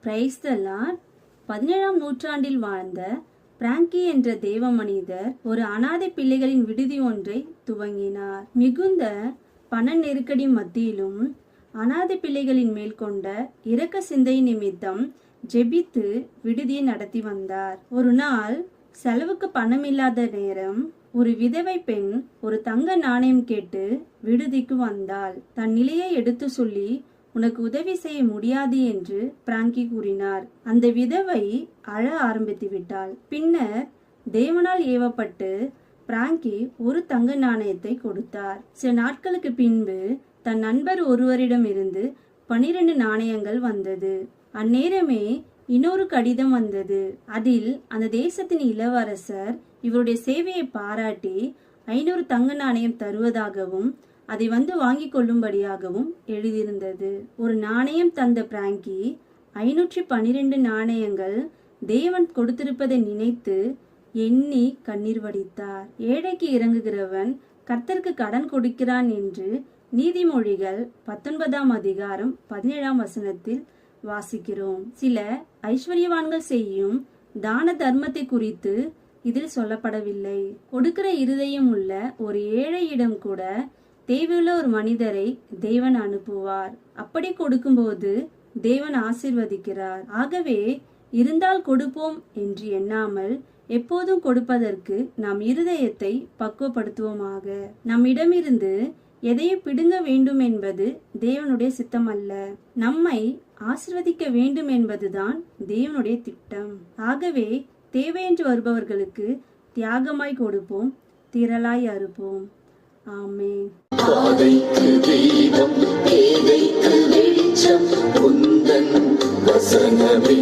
Praise the Lord. 17ஆம் நூற்றாண்டில் வாழ்ந்த franking என்ற தேவ மனிதர் ஒரு அனாதை பிள்ளைகளின் விடுதி ஒன்றை துவங்கினார். மிகுந்த பண நெருக்கடி மத்தியிலும் அனாதை பிள்ளைகளின் மேல் கொண்ட இரக்க சிந்தை நிமித்தம் ஜெபித்து விடுதியை நடத்தி வந்தார். ஒரு நாள் செலவுக்கு பணமில்லாத நேரம் ஒரு விதவை பெண் ஒரு தங்க நாணயம் கேட்டு விடுதிக்கு வந்தாள். தன் நிலையை எடுத்து சொல்லி, உனக்கு உதவி செய்ய முடியாது என்று பிராங்கி கூறினார். அந்த விதவை அழ ஆரம்பித்து விட்டாள். பின்னர் தேவனால் ஏவப்பட்டு பிராங்கி ஒரு தங்க நாணயத்தை கொடுத்தார். சில நாட்களுக்கு பின்பு தன் நண்பர் ஒருவரிடமிருந்து 12 நாணயங்கள் வந்தது. அந்நேரமே இன்னொரு கடிதம் வந்தது. அதில் அந்த தேசத்தின் இளவரசர் இவருடைய சேவையை பாராட்டி 500 தங்க நாணயம் தருவதாகவும் அதை வந்து வாங்கிக் கொள்ளும்படியாகவும் எழுதியிருந்தது. ஒரு நாணயம் தந்த பிராங்கி 512 நாணயங்கள் தேவன் கொடுத்திருப்பதை நினைத்து எண்ணி கண்ணீர் வடித்தார். ஏழைக்கு இறங்குகிறவன் கர்த்தருக்கு கடன் கொடுக்கிறான் என்று நீதிமொழிகள் 19ஆம் அதிகாரம் 17ஆம் வசனத்தில் வாசிக்கிறோம். சில ஐஸ்வர்யவான்கள் செய்யும் தான தர்மத்தை குறித்து இதில் சொல்லப்படவில்லை. கொடுக்கிற இருதயம் உள்ள ஒரு ஏழையிடம் கூட தேவையுள்ள ஒரு மனிதரை தேவன் அனுப்புவார். அப்படி கொடுக்கும்போது தேவன் ஆசீர்வதிக்கிறார். ஆகவே இருந்தால் கொடுப்போம் என்று எண்ணாமல் எப்போதும் கொடுப்பதற்கு நாம் இருதயத்தை பக்குவப்படுத்துவோமாக. நம்மிடமிருந்து எதையும் பிடுங்க வேண்டும் என்பது தேவனுடைய சித்தம் அல்ல. நம்மை ஆசீர்வதிக்க வேண்டும் என்பதுதான் தேவனுடைய திட்டம். ஆகவே தேவை என்று வருபவர்களுக்கு தியாகமாய் கொடுப்போம், திரளாய் அறுப்போம். ஆமென். பாதைக்கு தீபம், பேதைக்கு வெளிச்சம், உந்தன் வசனமே.